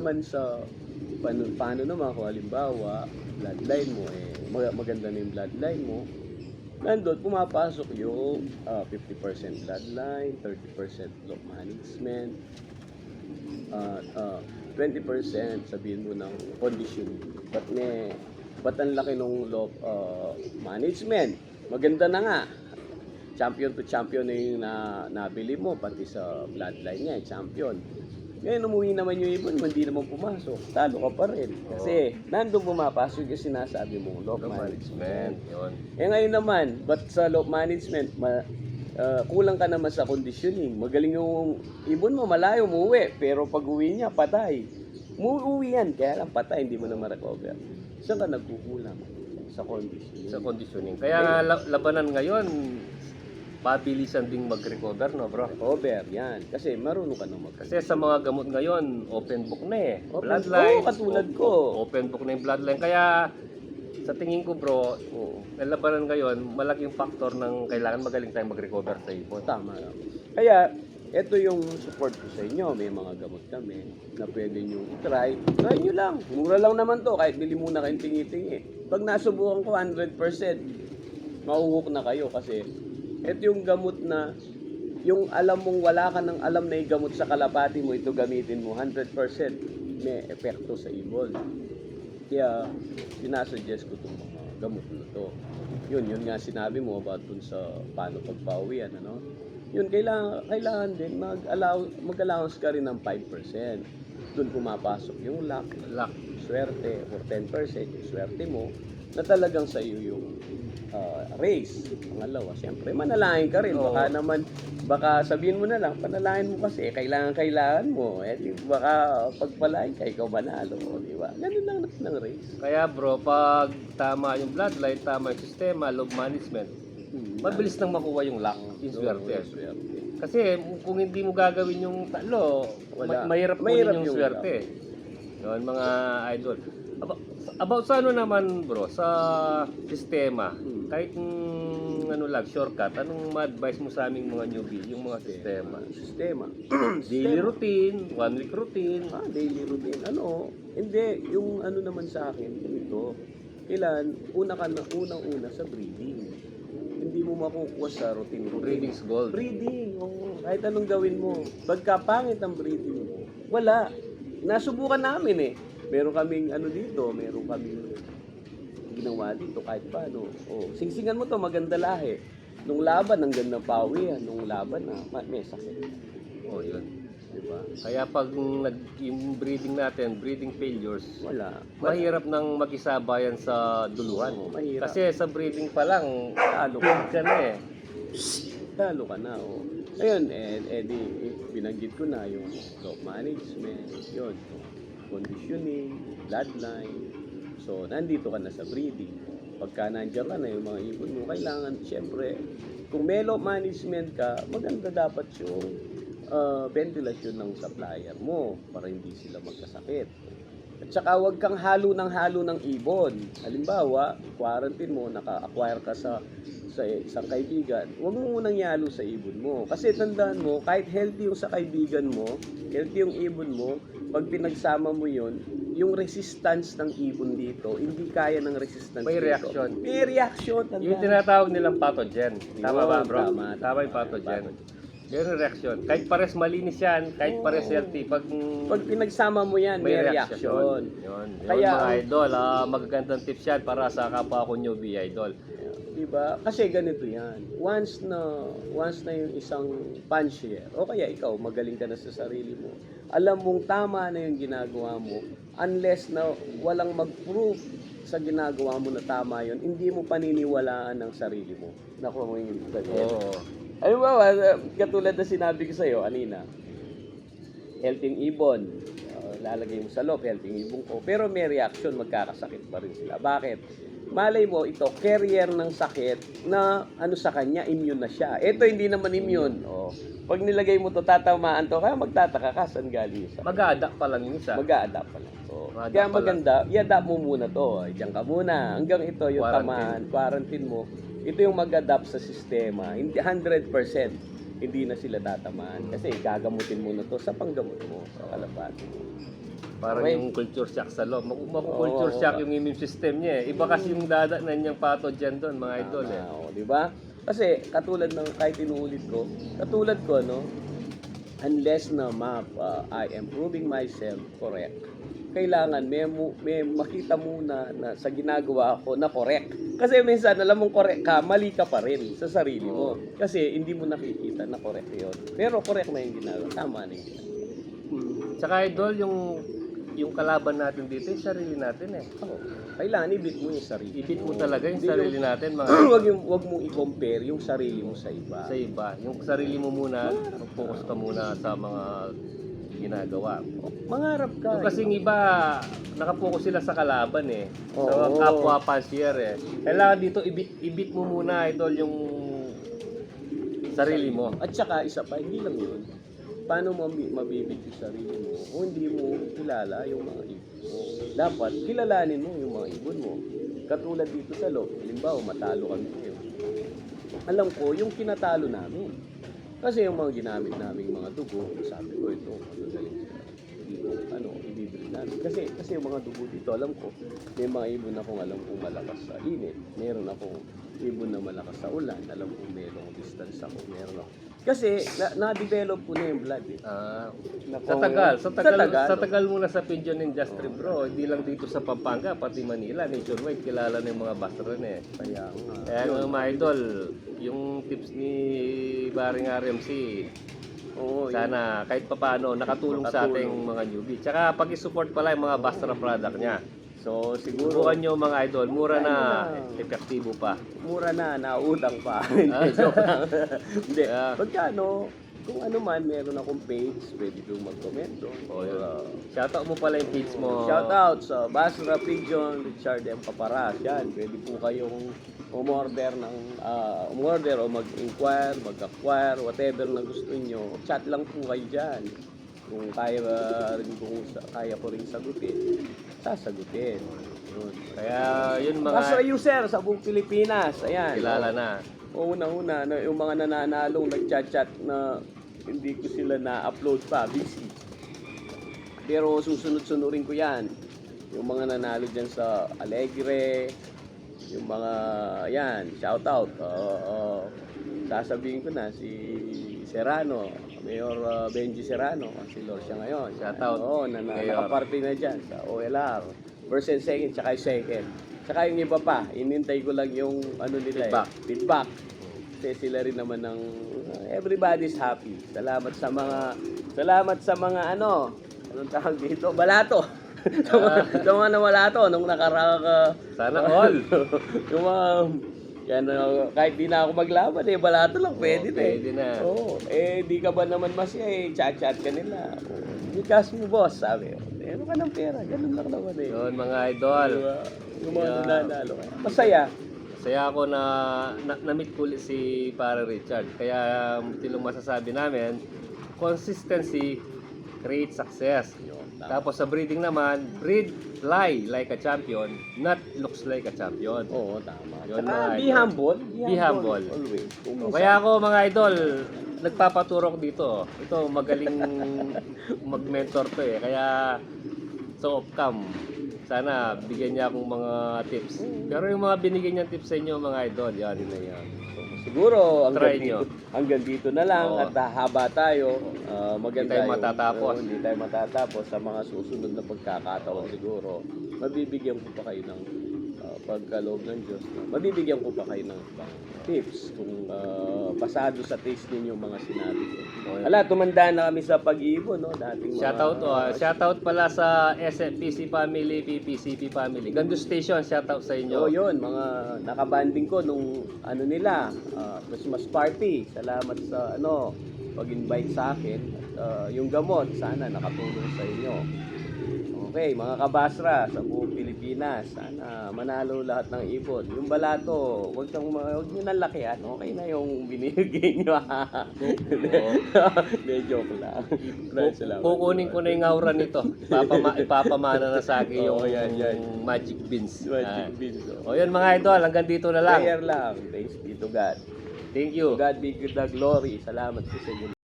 Naman sa paano naman kung halimbawa bloodline mo maganda na yung bloodline mo, nandun pumapasok yung 50% bloodline, 30% law management, 20% sabihin mo ng conditioning. Ba't ang laki ng law management? Maganda na nga. Champion to champion na yung nabili mo, pati sa bloodline niya, champion. Ngayon umuwi naman yung ibon, hindi naman pumasok. Talo ka pa rin. Kasi nandun pumapasok yung sinasabi mong law management. Yun. Ngayon naman, but sa law management, kulang ka naman sa conditioning. Magaling yung ibon mo, malayo umuwi. Pero pag uwi niya, patay. Umuwi yan, kaya lang patay, hindi mo na ma-recover. Saan ka nagkukulang? Sa conditioning. Sa conditioning. Kaya nga labanan ngayon, pabilisan ding mag-recover, no bro? Recover, yan. Kasi marunong ka nang mag-recover. Kasi sa mga gamot ngayon, open book na eh. Bloodline. Katulad ko. Open book na yung bloodline. Kaya sa tingin ko bro, ang labanan ngayon, malaking factor ng kailangan magaling tayong mag-recover sa ipon. Tama lang. Kaya, ito yung support ko sa inyo. May mga gamot kami na pwede nyo i-try. Try nyo lang. Mura lang naman to. Kahit bili muna kayong tingi-tingi. Pag nasubukan ko 100%, mauhuk na kayo kasi ito yung gamot na yung alam mong wala ka ng alam na igamot sa kalapati mo, ito gamitin mo 100% may epekto sa ibon. Kaya sinasuggest ko itong mga gamot na to. Yun nga sinabi mo about dun sa paano pagpauwian, ano? Yun, kailangan din mag-allowance ka rin ng 5%. Doon pumapasok yung luck, swerte, or 10% yung swerte mo, na talagang sa iyo yung race. Pangalawa, siyempre, manalangin ka rin. Baka sabihin mo na lang, panalangin mo kasi, kailangan mo. Baka pagpalain ka, ikaw manalo. Di ba? Ganun lang ng race. Kaya bro, pag tama yung bloodline, tama yung sistema, log management, mabilis nang makuha yung luck, yung swerte. Kasi kung hindi mo gagawin yung talo, mahirap yung swerte. Yun, mga idol. About sa ano naman bro, sa sistema, kahit ano lang, shortcut, anong ma-advise mo sa aming mga newbie, yung mga sistema? Daily routine, 1 week routine. Daily routine. Hindi, yung ano naman sa akin, ito, unang-una sa breathing. Hindi mo makukuha sa routine. Breathing's gold. Breathing, oo. Kahit anong gawin mo. Pagka pangit ang breathing mo, wala. Nasubukan namin eh. Meron kaming ginawa dito kahit paano. Singsingan mo to, maganda lahi. Nung laban, ang ganda pawian. Nung laban na, may sakit. Yun. Diba? Kaya pag yung breathing natin, breathing failures, Wala. mahirap nang mag-isabayan sa duluhan. Mahirap. Kasi sa breathing pa lang, Talo ka na eh. Talo ka na, Ayun, binanggit ko na yung law management, yun, conditioning, bloodline. So, nandito ka na sa breeding. Pagka nandiyan ka na yung mga ibon mo, kailangan, siyempre, kung may law management ka, maganda dapat yung ventilasyon ng supplier mo para hindi sila magkasakit. At saka huwag kang halo ng ibon. Halimbawa, quarantine mo, naka-acquire ka sa isang kaibigan, huwag mo munang yalo sa ibon mo. Kasi tandaan mo, kahit healthy yung sa kaibigan mo, healthy yung ibon mo, pag pinagsama mo yun, yung resistance ng ibon dito, hindi kaya ng resistance May dito. reaction. May reaction. Yung tinatawag nilang pathogen. Tama ba bro? Tama yung pathogen. Meron reaction. Kahit pares malinis yan, kahit pares healthy, pag pinagsama mo yan, may reaction. Yun, Kaya, mga idol, magagandang tips yan para sa kapwa ko newbie idol. Diba? Kasi ganito yan. Once na yung isang puncher, o kaya ikaw, magaling ka na sa sarili mo, alam mong tama na yung ginagawa mo, unless na walang mag-prove sa ginagawa mo na tama yun, hindi mo paniniwalaan ng sarili mo. Nakuha mo yung sabihin. Ano ba, katulad na sinabi ko sa'yo, kanina, healthy yung ibon, lalagay mo sa loob, healthy yung ibon ko, pero may reaction, magkakasakit pa rin sila. Bakit? Malay mo, ito, carrier ng sakit na sa kanya, immune na siya. Ito, hindi naman immune. Pag nilagay mo to, tatamaan to, kaya magtataka ka, saan galing sa Mag-a-adapt pa lang yung isa. Mag-a-adapt pa lang. Kaya maganda, i-adapt mo muna to. Diyan ka muna. Hanggang ito, yung tamaan, quarantine mo, ito yung mag-adapt sa sistema. 100%, hindi na sila tatamaan. Kasi gagamutin mo na to sa panggamot mo, sa kalapati mo. Parang Okay. yung culture shock sa loob. Maku-culture shock yung immune system niya eh. Iba kasi yung dadanan niyang pathogen doon, mga idol eh. Di ba? Kasi katulad ng kahit inuulit ko, katulad ko, no, unless na I am proving myself correct, kailangan may makita muna na sa ginagawa ko na correct. Kasi minsan, alam mong correct ka, mali ka pa rin sa sarili mo. Kasi hindi mo nakikita na correct yun. Pero correct na yung ginagawa. Tama na yung ginagawa. Tsaka idol, yung kalaban natin dito, yung sarili natin eh. Oo. Kailangan ibit mo yung sarili. Ibit mo talaga yung sarili natin, mga wag mong i-compare yung sarili mo sa iba. sa iba. Yung sarili mo muna, focus ka muna sa mga ginagawa. Mangarap ka. Yung kasing iba, nakapokus sila sa kalaban eh. Sa Oo. kapwa pansier eh. Kailangan dito, ibit mo muna, idol, yung sarili mo. At saka, isa pa, hindi lang yun. Paano mo mabibig yung sarili mo kung hindi mo kilala yung mga ibon mo? Dapat, kilalanin mo yung mga ibon mo. Katulad dito sa loob, halimbawa, matalo kami ngayon. Alam ko, yung kinatalo namin. Kasi yung mga ginamit naming mga dugo, sabi ko ito, magaling sila. Ibibili namin. Kasi yung mga dugo dito, alam ko, may mga ibon akong alam kong malakas sa init. Meron akong ibon na malakas sa ulan. Alam kong merong distance ako. Meron ako. Kasi na-develop ko na yung blood eh. Sa tagal muna sa pigeon industry bro, hindi lang dito sa Pampanga, pati Manila, nationwide, kilala na yung mga bastron eh. Kaya mga idol, yung tips ni Baring RMC, sana kahit papaano nakatulong sa ating mga newbie. Tsaka pag-i-support pala yung mga Bastra product niya. So siguro Subukan nyo mga idol, mura na, epektibo pa. mura na, naudang pa. Hindi, joke lang. Hindi. Yeah. Pagkano, kung ano man, meron akong page, pwede kong mag-comment doon. Shoutout mo pala yung page mo. Shoutout sa Basra Pigeon, Richard M. Paparas. Yan, pwede po kayong umorder o mag-inquire, mag-acquire, whatever na gusto nyo. Chat lang po kayo dyan. Kung kaya ko rin sagutin, sasagutin. Yun. Kaya yun mga Basra user sa buong Pilipinas. Ayan. kilala na. Una, yung mga nananalong nag-chat na hindi ko sila na-upload pa, busy. Pero susunod-sunurin ko yan. Yung mga nanalo dyan sa Alegre, yung mga, yan, shout out. Sasabihin ko na, si Serrano, Mayor Benji Serrano, consilor siya ngayon. Shout out. Oo, nakaparte na dyan sa OLR. First and second, tsaka yung second. Tsaka yung iba pa, inintay ko lang yung nila feedback. Kasi sila rin naman ng everybody's happy. Salamat sa mga anong tawag dito? Balato. Sa mga nawalato nung nakaraka. Sana all. Yung mga kahit di na ako maglaban balato lang pwede pwede na. Di ka ba naman masya chat ka nila. Because mo boss, sabi. Meron ka ng pera, ganun lang naman Yun mga idol. Diba? Yung mga nanalo. Masaya. Saya ako na-meet ko ulit si Para Richard. Kaya tilong masasabi namin, consistency creates success. Tapos sa breeding naman, breed like a champion, not looks like a champion. Oo, tama. Yun, Saka, mga be idol. humble. Be humble. Always. Kaya ako mga idol, nagpapaturok dito. Ito, magaling mag-mentor to eh. Kaya, so cam. Sana bigyan niya akong mga tips. Pero yung mga binigyan niyang tips sa inyo mga idol, yan na yan. Siguro Try hanggang dito na lang at haba tayo. Maganda Hindi tayo matatapos. Hindi tayo matatapos sa mga susunod na pagkakataon siguro. Mabibigyan ko pa kayo ng pagkaloob ng Diyos. Mabibigyan ko pa kayo ng tips kung pasado sa taste ninyo mga sinabi ko. Ala, tumanda na kami sa pag-iibon, no? Dating Shoutout pala sa SFPC Family, PPCP Family. Gando Station, shoutout sa inyo. Yun, mga nakabanding ko nung Christmas party. Salamat sa pag-invite sa akin. At yung gamot, sana nakatulong sa inyo. Okay, mga kabasra sa buong Pilipinas, sana manalo lahat ng ibon. Yung balato, huwag nyo nang lakihan. Okay na yung binigay nyo. Hindi, joke lang. Salamat. Kukunin ko na yung aura nito. Ipapamana na sa akin yung magic beans. Magic beans. O yun mga idol, hanggang dito na lang. Prayer lang. Thanks be to God. Thank you. God be the glory. Salamat po sa inyo.